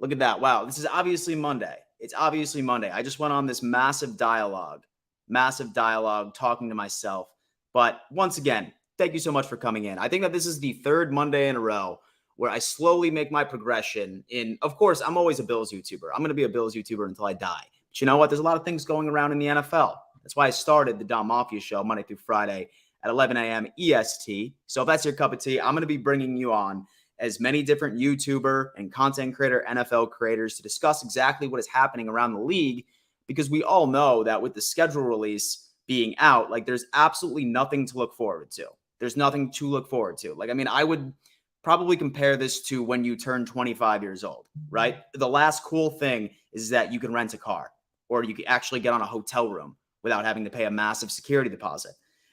Look at that. Wow. This is obviously Monday. It's obviously Monday. I just went on this massive dialogue talking to myself. But once again, thank you so much for coming in. I think that this is the third Monday in a row where I slowly make my progression in. Of course, I'm always a Bills YouTuber. I'm going to be a Bills YouTuber until I die. But you know what? There's a lot of things going around in the NFL. That's why I started the Don Mafia Show Monday through Friday at 11 a.m. EST. So if that's your cup of tea, I'm going to be bringing you on as many different YouTuber and content creator, NFL creators to discuss exactly what is happening around the league, because we all know that with the schedule release being out, like there's absolutely nothing to look forward to. There's nothing to look forward to. Like, I mean, I would probably compare this to when you turn 25 years old, right? The last cool thing is that you can rent a car. or you can actually get on a hotel room without having to pay a massive security deposit.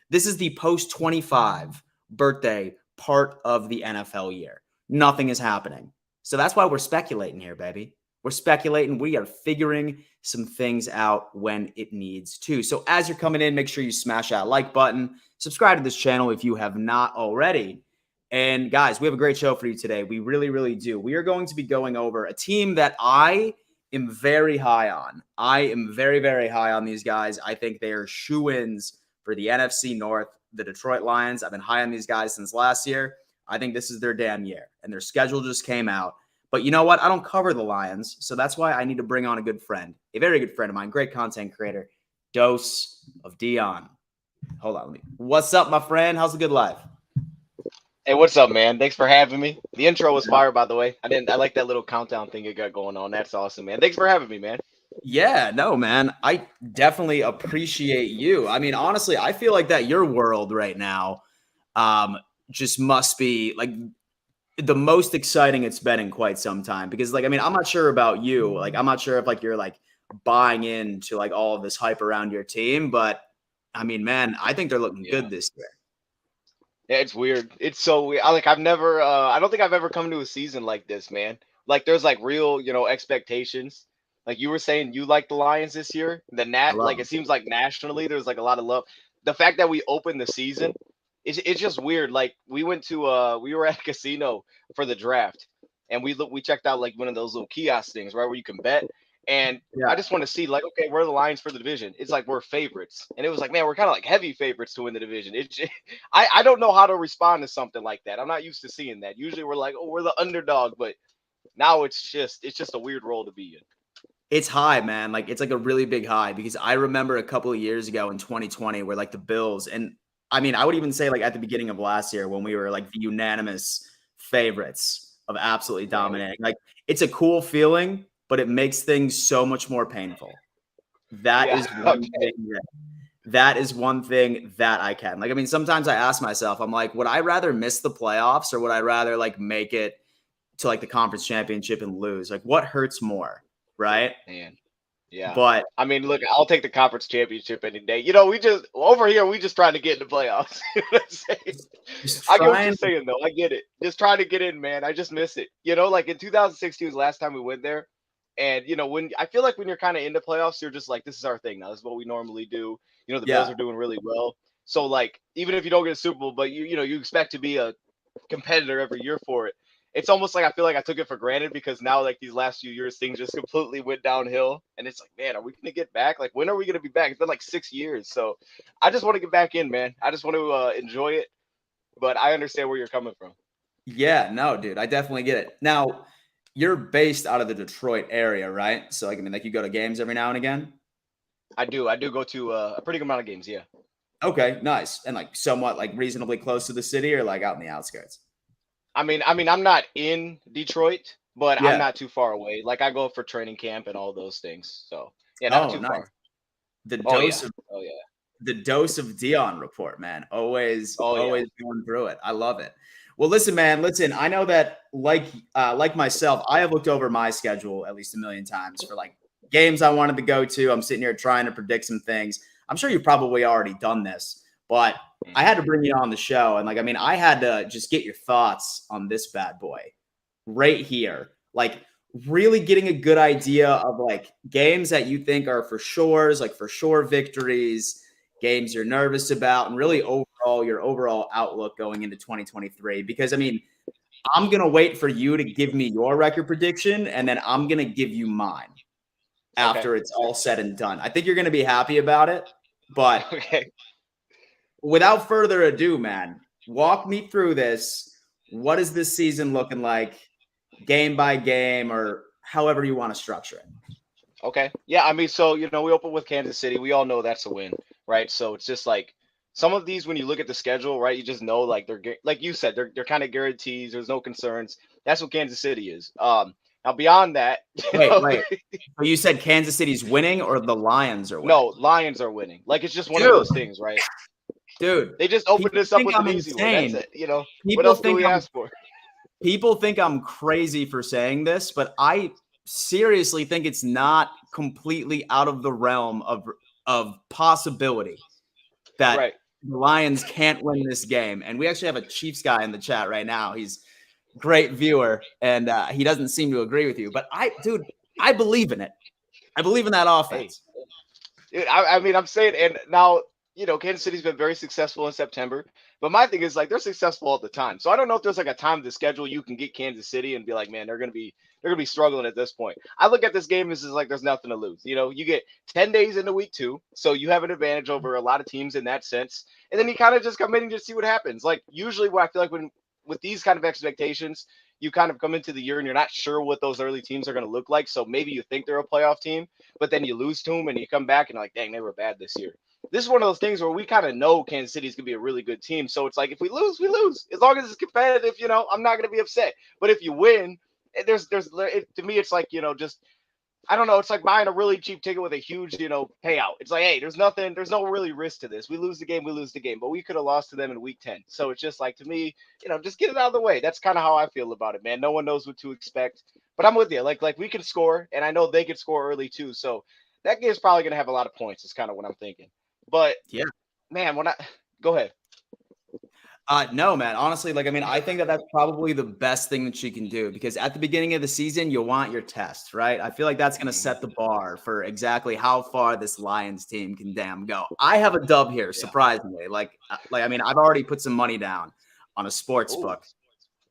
This is the post-25 birthday part of the NFL year. Nothing is happening. So that's why we're speculating here, baby. We're speculating. We are figuring some things out when it needs to. So as you're coming in, make sure you smash that like button. Subscribe to this channel if you have not already. And guys, we have a great show for you today. We really, really do. We are going to be going over a team that I am very high on. I am very, very high on these guys. I think they are shoo-ins for the NFC North, the Detroit Lions. I've been high on these guys since last year. I think this is their damn year, and their schedule just came out. But you know what? I don't cover the Lions, so that's why I need to bring on a good friend, a very good friend of mine, great content creator, Dose of Dion. Hold on. What's up, my friend? How's the good life? Hey, what's up, man? Thanks for having me. The intro was fire, by the way. I like that little countdown thing you got going on. That's awesome, man. Thanks for having me, man. Yeah, no, man. I definitely appreciate you. I mean, honestly, I feel like that your world right now just must be like the most exciting it's been in quite some time. Because, like, I mean, I'm not sure about you. Like, I'm not sure if like you're like buying into like all of this hype around your team, but I mean, man, I think they're looking good this year. Yeah, it's weird. It's so weird. I've never I don't think I've ever come to a season like this, man. Like there's like real, expectations. Like you were saying you like the Lions this year. Like it seems like nationally there's like a lot of love. The fact that we opened the season, it's just weird. Like we went to we were at a casino for the draft and we checked out like one of those little kiosk things, right, where you can bet. And I just want to see, like, okay, we're the Lions for the division. It's like we're favorites. And it was like, man, we're kind of like heavy favorites to win the division. I don't know how to respond to something like that. I'm not used to seeing that. Usually we're like, oh, we're the underdog. But now it's just a weird role to be in. It's high, man. Like, it's like a really big high because I remember a couple of years ago in 2020 where like the Bills, and I mean, I would even say like at the beginning of last year when we were like the unanimous favorites of absolutely dominating. Like, it's a cool feeling, but it makes things so much more painful. That is one thing. That is one thing that I can. Like, I mean, sometimes I ask myself, I'm like, would I rather miss the playoffs or would I rather like make it to like the conference championship and lose? Like, what hurts more, right? Man. Yeah. But I mean, look, I'll take the conference championship any day. We just over here, we just trying to get in the playoffs. I get what you're saying, though. I get it. Just trying to get in, man. I just miss it. Like in 2016 was the last time we went there. And, when I feel like when you're kind of into playoffs, you're just like, this is our thing now. This is what we normally do. The Bills are doing really well. So, like, even if you don't get a Super Bowl, but, you expect to be a competitor every year for it. It's almost like I feel like I took it for granted because now, like, these last few years, things just completely went downhill. And it's like, man, are we going to get back? Like, when are we going to be back? It's been like 6 years. So I just want to get back in, man. I just want to enjoy it. But I understand where you're coming from. Yeah, no, dude, I definitely get it. Now, you're based out of the Detroit area, right? So, like, I mean, like, you go to games every now and again? I do. I do go to a pretty good amount of games, yeah. Okay, nice. And, like, somewhat, like, reasonably close to the city or, like, out in the outskirts? I mean, I'm not in Detroit, but I'm not too far away. Like, I go for training camp and all those things. So, yeah, not too far. The Dose of Dion report, man. Always going through it. I love it. Well, listen, man, I know that like myself, I have looked over my schedule at least a million times for like games I wanted to go to. I'm sitting here trying to predict some things. I'm sure you've probably already done this, but I had to bring you on the show. And like, I mean, I had to just get your thoughts on this bad boy right here. Like really getting a good idea of like games that you think are for sures, like for sure victories, games you're nervous about, and really your overall outlook going into 2023. Because I mean, I'm going to wait for you to give me your record prediction, and then I'm going to give you mine after it's all said and done. I think you're going to be happy about it. But without further ado, man, walk me through this. What is this season looking like, game by game, or however you want to structure it? Okay. Yeah, I mean, so, we open with Kansas City. We all know that's a win, right? So it's just like some of these, when you look at the schedule, right, you just know, like, they're, like you said, they're kind of guarantees. There's no concerns. That's what Kansas City is. Now, beyond that. Wait. So you said Kansas City's winning or the Lions are winning? No, Lions are winning. Like, it's just one of those things, right? Dude. They just opened this up with an easy one. That's it. What else do we ask for? People think I'm crazy for saying this, but I seriously think it's not completely out of the realm of possibility that Right. the Lions can't win this game. And we actually have a Chiefs guy in the chat right now. He's a great viewer, and he doesn't seem to agree with you. But I believe in it. I believe in that Hey, offense. I mean, I'm saying, and now, Kansas City's been very successful in September, but my thing is like they're successful all the time. So I don't know if there's like a time of the schedule you can get Kansas City and be like, man, they're gonna be struggling at this point. I look at this game as is like there's nothing to lose. You get 10 days into week 2, so you have an advantage over a lot of teams in that sense, and then you kind of just come in and just see what happens. Like usually, what I feel like when with these kind of expectations, you kind of come into the year and you're not sure what those early teams are going to look like. So maybe you think they're a playoff team, but then you lose to them and you come back and you're like, dang, they were bad this year. This is one of those things where we kind of know Kansas City's going to be a really good team. So it's like, if we lose, we lose. As long as it's competitive, I'm not going to be upset. But if you win, to me, it's like, just, I don't know. It's like buying a really cheap ticket with a huge, payout. It's like, hey, there's no really risk to this. We lose the game, but we could have lost to them in week 10. So it's just like, to me, just get it out of the way. That's kind of how I feel about it, man. No one knows what to expect, but I'm with you. Like we can score, and I know they could score early too. So that game's probably going to have a lot of points. Is kind of what I'm thinking. But Yeah. man, go ahead. No, man. Honestly, I think that that's probably the best thing that she can do, because at the beginning of the season, you want your test, right? I feel like that's going to set the bar for exactly how far this Lions team can damn go. I have a dub here, surprisingly. I've already put some money down on a sports book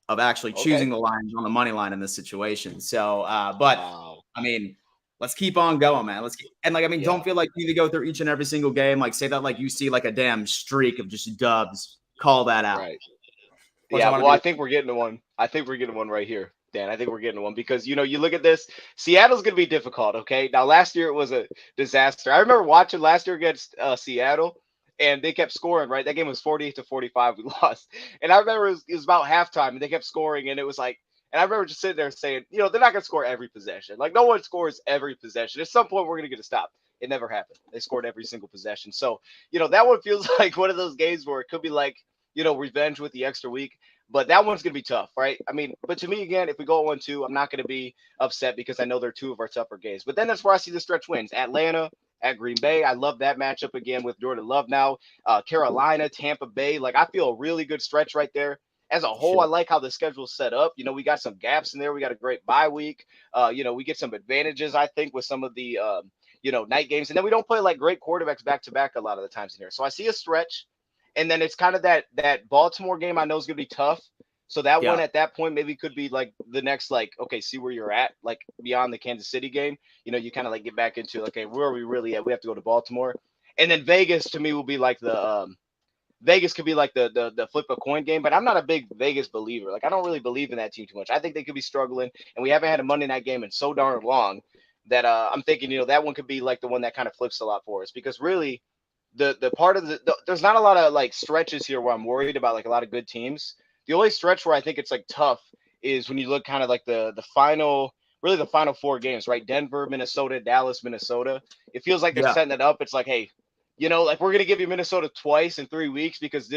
of actually choosing the Lions on the money line in this situation. So, Wow. let's keep on going, man. Don't feel like you need to go through each and every single game. Like, say that like you see like a damn streak of just dubs. Call that out. Right. Yeah, well, I think we're getting to one. I think we're getting one right here, Dan. I think we're getting one because, you look at this. Seattle's going to be difficult, okay? Now, last year it was a disaster. I remember watching last year against Seattle, and they kept scoring, right? That game was 48-45. We lost. And I remember it was about halftime, and they kept scoring, and it was like, and I remember just sitting there saying, they're not going to score every possession. Like, no one scores every possession. At some point, we're going to get a stop. It never happened. They scored every single possession. So, that one feels like one of those games where it could be like, revenge with the extra week. But that one's going to be tough, right? But to me, again, if we go 1-2, I'm not going to be upset because I know they're two of our tougher games. But then that's where I see the stretch wins. Atlanta at Green Bay. I love that matchup again with Jordan Love now. Carolina, Tampa Bay. Like, I feel a really good stretch right there. As a whole, I like how the schedule's set up. We got some gaps in there. We got a great bye week. We get some advantages, I think, with some of the, night games. And then we don't play like great quarterbacks back-to-back a lot of the times in here. So I see a stretch. And then it's kind of that Baltimore game I know is going to be tough. So that one at that point maybe could be like the next, like, okay, see where you're at, like beyond the Kansas City game. You kind of like get back into, okay, where are we really at? We have to go to Baltimore. And then Vegas to me will be like Vegas could be like the flip a coin game, but I'm not a big Vegas believer. Like, I don't really believe in that team too much. I think they could be struggling, and we haven't had a Monday night game in so darn long that I'm thinking, that one could be like the one that kind of flips a lot for us, because really the part of there's not a lot of like stretches here where I'm worried about like a lot of good teams. The only stretch where I think it's like tough is when you look kind of like the final 4 games, right? Denver, Minnesota, Dallas, Minnesota. It feels like they're setting it up. It's like, hey, like, we're going to give you Minnesota twice in 3 weeks because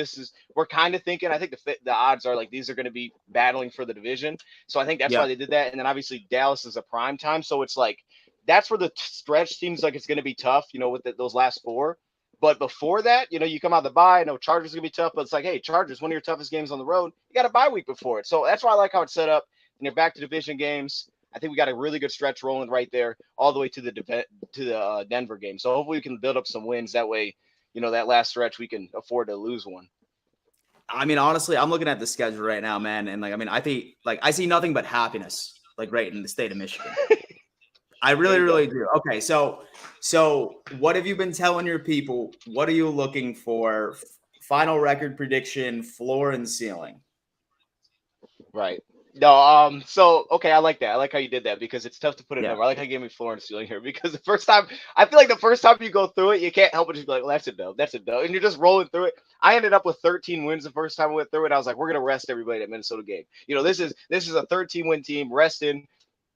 we're kind of thinking, I think the odds are like these are going to be battling for the division. So I think that's why they did that. And then obviously Dallas is a prime time. So it's like, that's where the stretch seems like it's going to be tough, with those last 4. But before that, you come out of the bye. I know Chargers are going to be tough, but it's like, hey, Chargers, one of your toughest games on the road. You got a bye week before it. So that's why I like how it's set up. And you're back to division games. I think we got a really good stretch rolling right there all the way to the Denver game. So hopefully we can build up some wins. That way, that last stretch, we can afford to lose one. Honestly, I'm looking at the schedule right now, man. And I think I see nothing but happiness, like right in the state of Michigan. I really, really do. Okay, so what have you been telling your people? What are you looking for? Final record prediction, floor and ceiling. Right. No, so okay, I like that. I like how you did that because it's tough to put a number. I like how you gave me floor and ceiling here because the first time you go through it, you can't help but just be like, well, that's a dub. That's a dub. And you're just rolling through it. I ended up with 13 wins the first time I went through it. I was like, we're gonna rest everybody at Minnesota game. This is a 13-win team resting.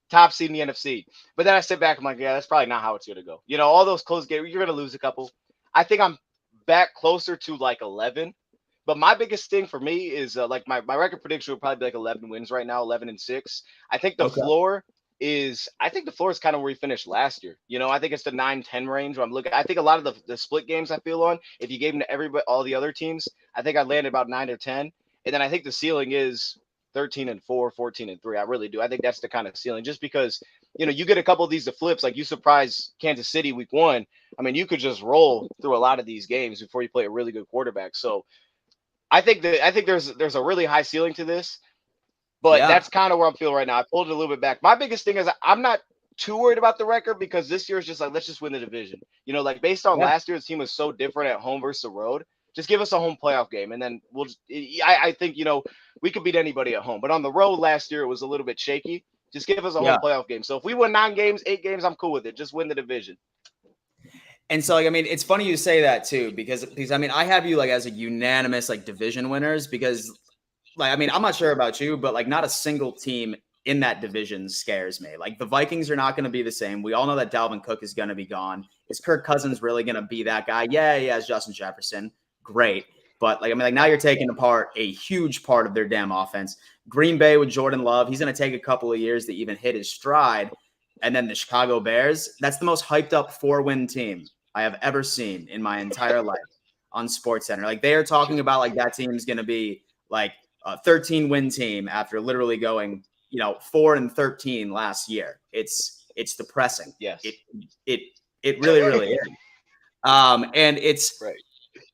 Top seed in the NFC. But then I sit back, I'm like, yeah, that's probably not how it's going to go. All those close games, you're going to lose a couple. I think I'm back closer to like 11. But my biggest thing for me is like my record prediction would probably be like 11 wins right now, 11-6. I think the floor is I think the floor is kind of where we finished last year. You know, I think it's the 9-10 range where I'm looking. I think a lot of the split games I feel on, if you gave them to everybody, all the other teams, I think I landed about 9 or 10. And then I think the ceiling is 13-4, 14-3. I really do. I think that's the kind of ceiling, just because, you know, you get a couple of these to flips, like you surprise Kansas City week 1. I mean, you could just roll through a lot of these games before you play a really good quarterback. So I think there's a really high ceiling to this. But Yeah. that's kind of where I'm feeling right now. I pulled it a little bit back. My biggest thing is I'm not too worried about the record, because this year is just like, let's just win the division. You know, like based on Yeah. last year, the team was so different at home versus the road. Just give us a home playoff game, and then we'll just, I think, you know, we could beat anybody at home. But on the road last year, it was a little bit shaky. Just give us a home Yeah. playoff game. So if we win 9 games, 8 games, I'm cool with it. Just win the division. And so, like, I mean, it's funny you say that too, because I mean, I have you like as a unanimous like division winners, because like, I mean, I'm not sure about you, but like not a single team in that division scares me. Like the Vikings are not going to be the same. We all know that Dalvin Cook is going to be gone. Is Kirk Cousins really going to be that guy? Yeah, he has Justin Jefferson. Great. But like, I mean, like now you're taking apart a huge part of their damn offense. Green Bay with Jordan Love, he's going to take a couple of years to even hit his stride. And then the Chicago Bears, that's the most hyped up 4-win team I have ever seen in my entire life on SportsCenter. Like they are talking about like that team is going to be like a 13-win team after literally going, 4-13 last year. It's depressing. Yes. It really, really is. And Right.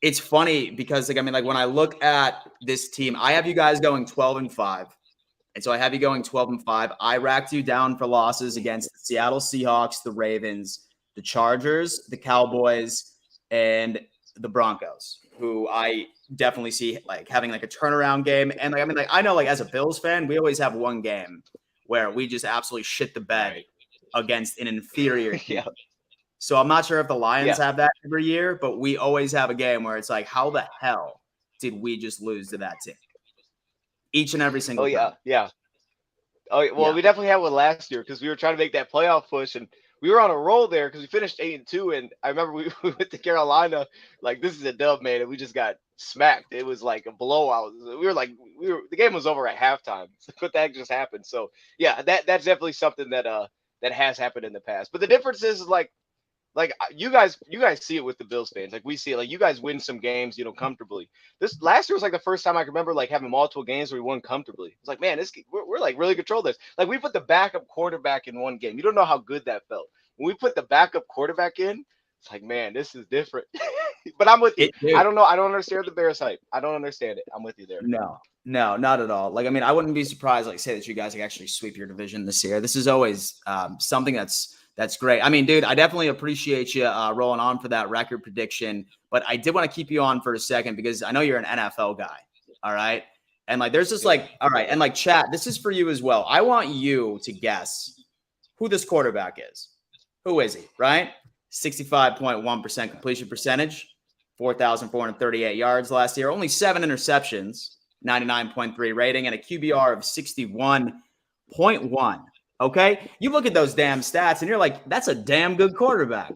it's funny because like, I mean, like when I look at this team, I have you guys going 12-5. And so I have you going 12-5. I racked you down for losses against the Seattle Seahawks, the Ravens, the Chargers, the Cowboys, and the Broncos, who I definitely see like having like a turnaround game. And like, I mean, like I know like as a Bills fan, we always have one game where we just absolutely shit the bed against an inferior team. Yeah. So I'm not sure if the Lions have that every year, but we always have a game where it's like, how the hell did we just lose to that team? Each and every single time. Yeah. Oh, well, we definitely had one last year because we were trying to make that playoff push, and we were on a roll there because we finished 8-2. And I remember we went to Carolina, like, this is a dub, man, and we just got smacked. It was like a blowout. The game was over at halftime. What the heck just happened? So yeah, that's definitely something that has happened in the past. But the difference is like you guys see it with the Bills fans. Like we see it. Like you guys win some games, comfortably. This last year was like the first time I can remember like having multiple games where we won comfortably. It's like, man, we're like really control this. Like we put the backup quarterback in one game. You don't know how good that felt. When we put the backup quarterback in, it's like, man, this is different. But I'm with you. I don't know. I don't understand the Bears hype. I don't understand it. I'm with you there. No, not at all. Like, I mean, I wouldn't be surprised, like, say that you guys actually sweep your division this year. This is always something that's great. I mean, dude, I definitely appreciate you rolling on for that record prediction, but I did want to keep you on for a second because I know you're an NFL guy. All right. And like, there's just like, all right. And like chat, this is for you as well. I want you to guess who this quarterback is. Who is he? Right. 65.1% completion percentage, 4,438 yards last year, only 7 interceptions, 99.3 rating, and a QBR of 61.1. Okay, you look at those damn stats and you're like, that's a damn good quarterback.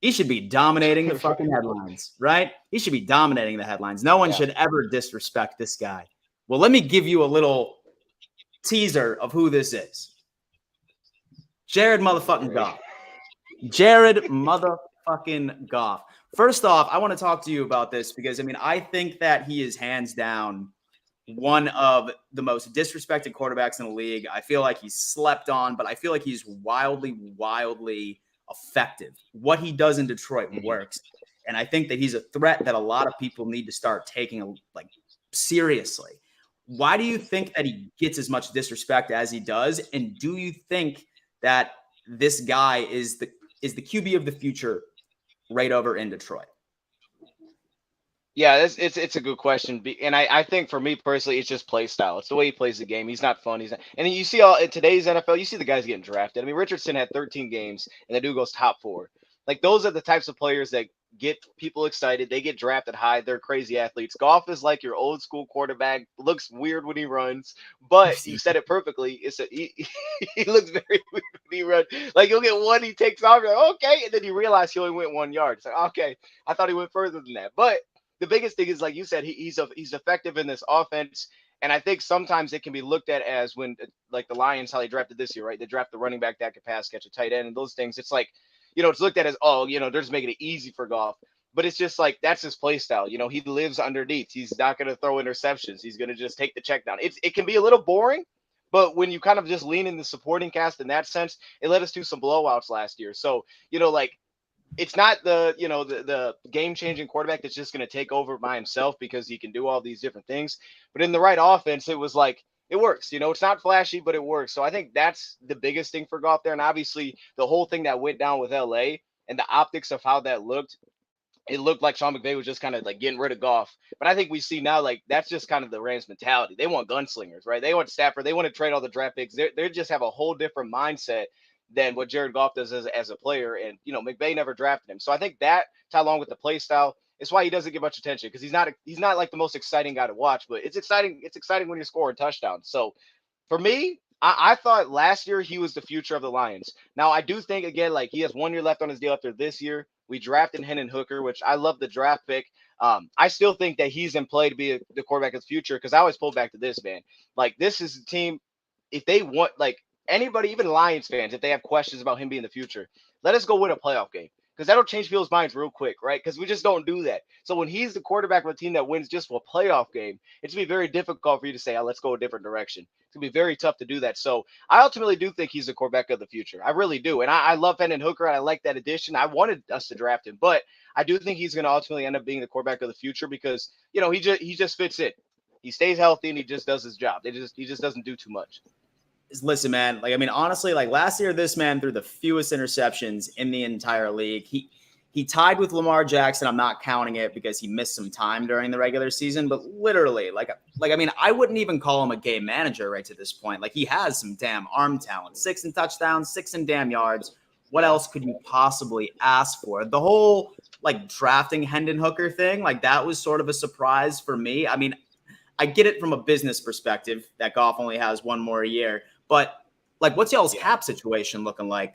He should be dominating the fucking headlines, right? He should be dominating the headlines. No one should ever disrespect this guy. Well, let me give you a little teaser of who this is. Jared motherfucking Goff. Jared motherfucking Goff. First off, I want to talk to you about this because, I mean, I think that he is hands down one of the most disrespected quarterbacks in the league. I feel like he's slept on, but I feel like he's wildly, wildly effective. What he does in Detroit works. And I think that he's a threat that a lot of people need to start taking like seriously. Why do you think that he gets as much disrespect as he does? And do you think that this guy is the QB of the future right over in Detroit? Yeah, it's a good question, and I think for me personally, it's just play style. It's the way he plays the game. He's not fun. And you see in today's NFL, you see the guys getting drafted. I mean, Richardson had 13 games, and the dude goes top 4. Like those are the types of players that get people excited. They get drafted high. They're crazy athletes. Goff is like your old school quarterback. Looks weird when he runs, but you said it perfectly. He looks very weird when he runs. Like you'll get one, he takes off. You're like, okay, and then you realize he only went 1 yard. It's like, okay, I thought he went further than that, but the biggest thing is, like you said, he's effective in this offense. And I think sometimes it can be looked at as when, like the Lions, how they drafted this year, right? They draft the running back that could pass catch, a tight end, and those things. It's like, it's looked at as, oh, they're just making it easy for Goff. But it's just like, that's his play style. He lives underneath. He's not going to throw interceptions. He's going to just take the check down. It can be a little boring, but when you kind of just lean in the supporting cast in that sense, it led us to some blowouts last year. So, like, it's not the game-changing quarterback that's just going to take over by himself because he can do all these different things. But in the right offense, it was like, it works. It's not flashy, but it works. So I think that's the biggest thing for Goff there. And obviously, the whole thing that went down with LA and the optics of how that looked, it looked like Sean McVay was just kind of like getting rid of Goff. But I think we see now, like, that's just kind of the Rams mentality. They want gunslingers, right? They want Stafford. They want to trade all the draft picks. They just have a whole different mindset than what Jared Goff does as a player. And, McVay never drafted him. So I think that, tied along with the play style, it's why he doesn't get much attention, because he's not like the most exciting guy to watch, but it's exciting. It's exciting when you're scoring touchdowns. So for me, I thought last year he was the future of the Lions. Now, I do think, again, like, he has 1 year left on his deal after this year. We drafted Hendon Hooker, which I love the draft pick. I still think that he's in play to be the quarterback of the future, because I always pull back to this, man. Like, this is a team, if they want, like, anybody, even Lions fans, if they have questions about him being the future, let us go win a playoff game, because that'll change people's minds real quick, right? Because we just don't do that. So when he's the quarterback of a team that wins just a playoff game, it's going to be very difficult for you to say, let's go a different direction. It's going to be very tough to do that. So I ultimately do think he's the quarterback of the future. I really do. And I love Hendon Hooker, and I like that addition. I wanted us to draft him, but I do think he's going to ultimately end up being the quarterback of the future because, he just fits in. He stays healthy, and he just does his job. He just doesn't do too much. Listen, man, like, I mean, honestly, like, last year, this man threw the fewest interceptions in the entire league. He tied with Lamar Jackson. I'm not counting it because he missed some time during the regular season, but literally, like, I mean, I wouldn't even call him a game manager right to this point. Like, he has some damn arm talent, 6 in touchdowns, 6 in damn yards. What else could you possibly ask for? The whole, like, drafting Hendon Hooker thing, like, that was sort of a surprise for me. I mean, I get it from a business perspective that Goff only has 1 more year. But, like, what's y'all's cap situation looking like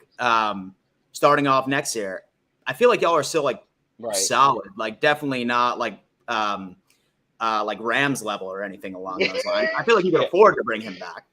starting off next year? I feel like y'all are still, like, solid. Like, definitely not, like Rams level or anything along those lines. I feel like you can afford to bring him back.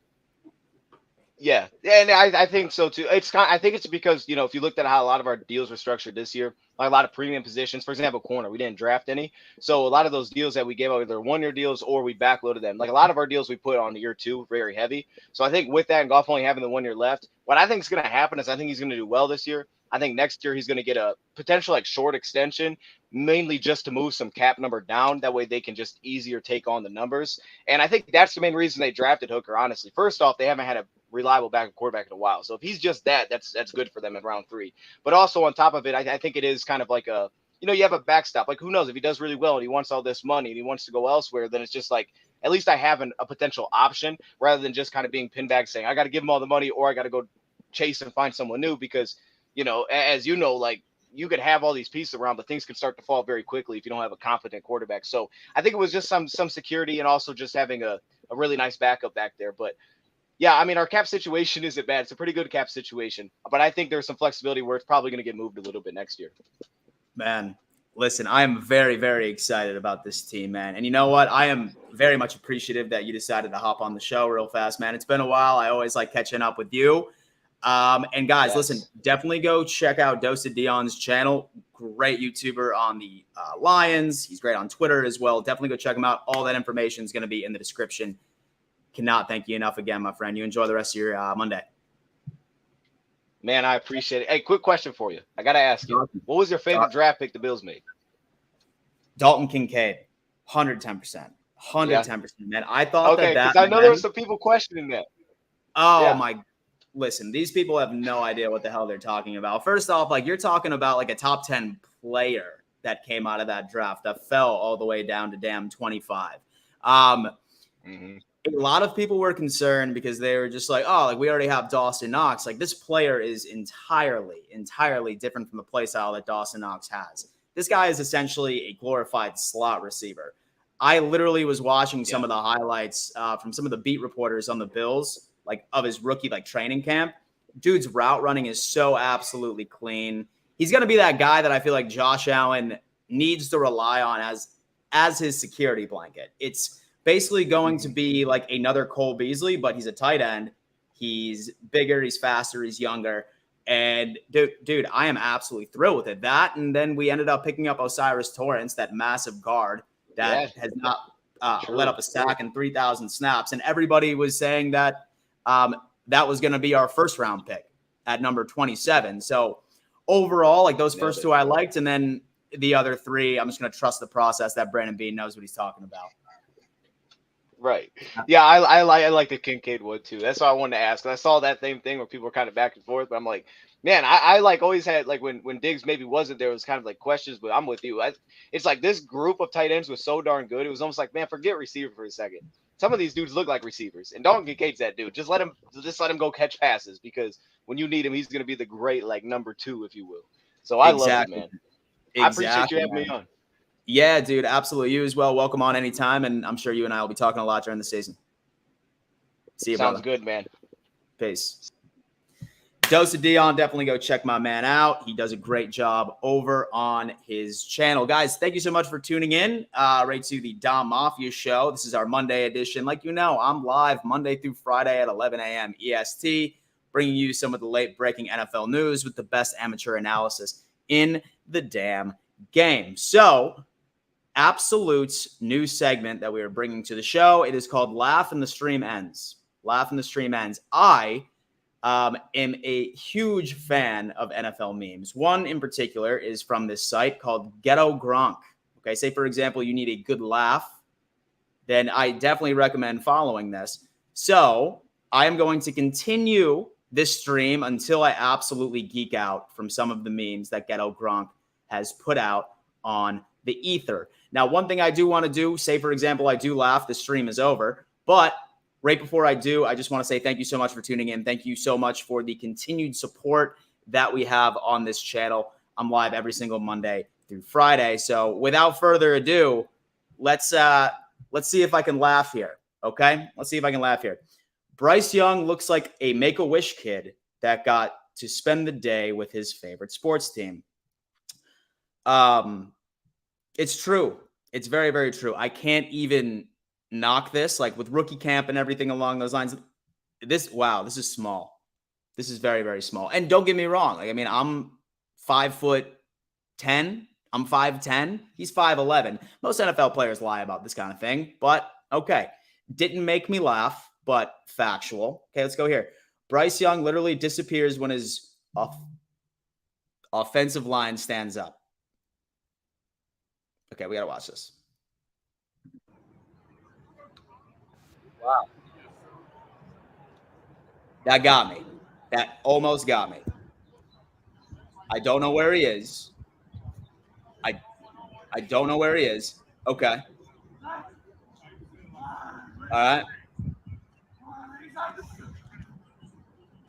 Yeah, and I think so too. I think it's because, if you looked at how a lot of our deals were structured this year, like a lot of premium positions, for example, corner, we didn't draft any. So a lot of those deals that we gave out, either 1 year deals or we backloaded them. Like a lot of our deals we put on year 2, very heavy. So I think with that and Goff only having the 1 year left, what I think is going to happen is I think he's going to do well this year. I think next year he's going to get a potential like short extension, mainly just to move some cap number down. That way they can just easier take on the numbers. And I think that's the main reason they drafted Hooker, honestly. First off, they haven't had a reliable backup quarterback in a while. So if he's just that's good for them in round 3. But also on top of it, I think it is kind of like a, you have a backstop. Like, who knows, if he does really well and he wants all this money and he wants to go elsewhere, then it's just like, at least I have a potential option rather than just kind of being pinned back saying, I got to give him all the money or I got to go chase and find someone new because, as like, you could have all these pieces around, but things can start to fall very quickly if you don't have a confident quarterback. So I think it was just some security and also just having a really nice backup back there. But yeah, I mean, our cap situation isn't bad. It's a pretty good cap situation, but I think there's some flexibility where it's probably going to get moved a little bit next year. Man, listen, I am very, very excited about this team, man. And you know what? I am very much appreciative that you decided to hop on the show real fast, man. It's been a while. I always like catching up with you. And guys, listen, definitely go check out Dosa Dion's channel. Great YouTuber on the Lions. He's great on Twitter as well. Definitely go check him out. All that information is going to be in the description. Cannot thank you enough again, my friend. You enjoy the rest of your Monday. Man, I appreciate it. Hey, quick question for you. I got to ask you. What was your favorite draft pick the Bills made? Dalton Kincaid. 110%. 110%, man. I thought that because I know there were some people questioning that. Oh, my. Listen, these people have no idea what the hell they're talking about. First off, like, you're talking about like a top 10 player that came out of that draft that fell all the way down to damn 25. A lot of people were concerned because they were just like, oh, like, we already have Dawson Knox. Like, this player is entirely different from the play style that Dawson Knox has. This guy is essentially a glorified slot receiver. I literally was watching some of the highlights from some of the beat reporters on the Bills, like, of his rookie, like, training camp. Dude's route running is so absolutely clean. He's going to be that guy that I feel like Josh Allen needs to rely on as his security blanket. It's basically going to be like another Cole Beasley, but he's a tight end. He's bigger, he's faster, he's younger. And dude, I am absolutely thrilled with it. That, and then we ended up picking up Osiris Torrance, that massive guard that has not let up a sack in 3,000 snaps. And everybody was saying that that was going to be our first round pick at number 27. So overall, like those first two I liked. And then the other three, I'm just going to trust the process that Brandon Bean knows what he's talking about. Right. Yeah, I like the Kincaid Wood too. That's why I wanted to ask. I saw that same thing where people were kind of back and forth, but I'm like, man, I like always had like when Diggs maybe wasn't there, it was kind of like questions, but I'm with you. It's like this group of tight ends was so darn good. It was almost like, man, forget receiver for a second. Some of these dudes look like receivers, and Dalton Kincaid's that dude. Just let him go catch passes, because when you need him, he's going to be the great like number 2, if you will. So I love it, man. I appreciate you having me on. Yeah, dude, absolutely. You as well. Welcome on anytime, and I'm sure you and I will be talking a lot during the season. See you, Sounds brother. Good, man. Peace. Dose of Dion, definitely go check my man out. He does a great job over on his channel. Guys, thank you so much for tuning in right to the Don Mafia Show. This is our Monday edition. Like you know, I'm live Monday through Friday at 11 a.m. EST, bringing you some of the late-breaking NFL news with the best amateur analysis in the damn game. So, absolute new segment that we are bringing to the show. It is called Laugh and the Stream Ends. Laugh and the Stream Ends. I am a huge fan of NFL memes. One in particular is from this site called Ghetto Gronk. Okay, say for example, you need a good laugh, then I definitely recommend following this. So I am going to continue this stream until I absolutely geek out from some of the memes that Ghetto Gronk has put out on the ether. Now, one thing I do want to do, say, for example, I do laugh, the stream is over. But right before I do, I just want to say thank you so much for tuning in. Thank you so much for the continued support that we have on this channel. I'm live every single Monday through Friday. So without further ado, let's see if I can laugh here. Okay? Let's see if I can laugh here. Bryce Young looks like a Make-A-Wish kid that got to spend the day with his favorite sports team. It's true. It's very, very true. I can't even knock this, like with rookie camp and everything along those lines. This is small. This is very, very small. And don't get me wrong. Like, I mean, I'm 5'10". I'm 5'10". He's 5'11". Most NFL players lie about this kind of thing, but okay. Didn't make me laugh, but factual. Okay, let's go here. Bryce Young literally disappears when his offensive line stands up. Okay, we got to watch this. Wow. That got me. That almost got me. I don't know where he is. I don't know where he is. Okay. All right.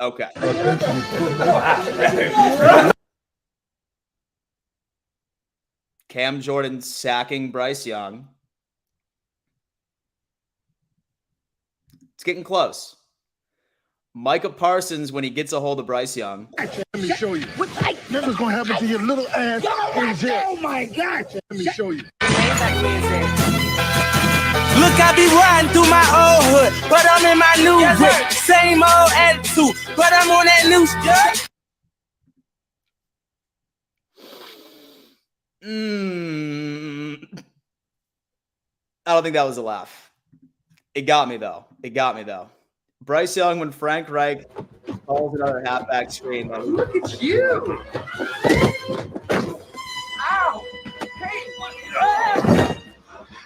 Okay. Cam Jordan sacking Bryce Young. It's getting close. Micah Parsons when he gets a hold of Bryce Young. Let me show you. This is going to happen to your little ass in jail. Oh, my God. Let me show you. Look, I be riding through my old hood, but I'm in my new whip. Same old attitude, but I'm on that new stuff. I don't think that was a laugh. It got me though. Bryce Young when Frank Reich calls another halfback screen. Like, look at you. Ow. Hey.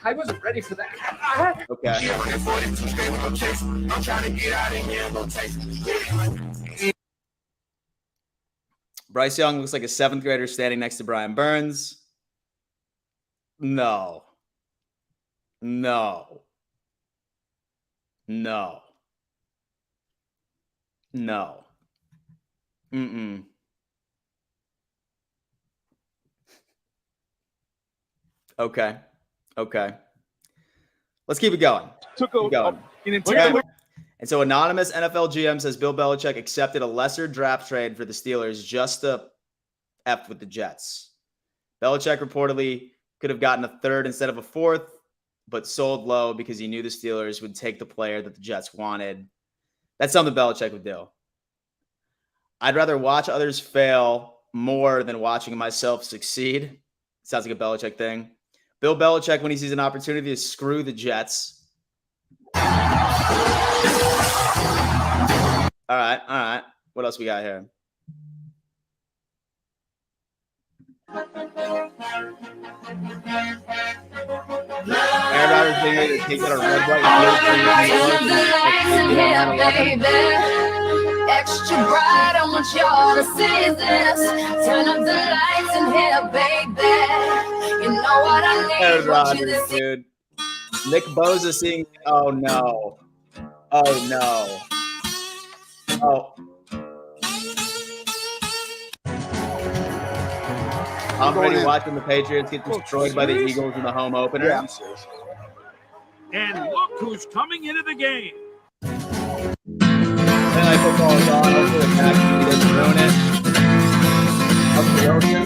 I wasn't ready for that. Okay. Bryce Young looks like a 7th grader standing next to Brian Burns. No. Okay. Let's keep it going. Okay. And so anonymous NFL GM says Bill Belichick accepted a lesser draft trade for the Steelers just to F with the Jets. Belichick reportedly could have gotten a 3rd instead of a 4th. but sold low because he knew the Steelers would take the player that the Jets wanted. That's something Belichick would do. I'd rather watch others fail more than watching myself succeed. Sounds like a Belichick thing. Bill Belichick, when he sees an opportunity to screw the Jets. All right. What else we got here? Aaron Rodgers being able to take out a red, white, and blue. Extra bright, I want y'all to see this. Turn up the lights in here, baby. You know what I need. Aaron Rodgers, dude. Nick Bosa seeing. Oh no. Oh no. Oh. I'm ready watching the Patriots get destroyed by the Eagles in the home opener. Yeah. And look who's coming into the game. Monday Night Football is on. Hopefully the Pack doesn't ruin it. Up the ocean.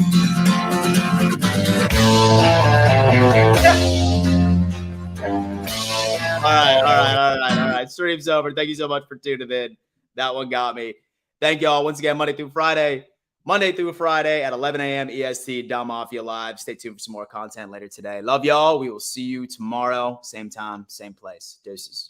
All right. Stream's over. Thank you so much for tuning in. That one got me. Thank y'all once again. Monday through Friday at 11 a.m. EST, Don Mafia Live. Stay tuned for some more content later today. Love y'all. We will see you tomorrow. Same time, same place. Deuces.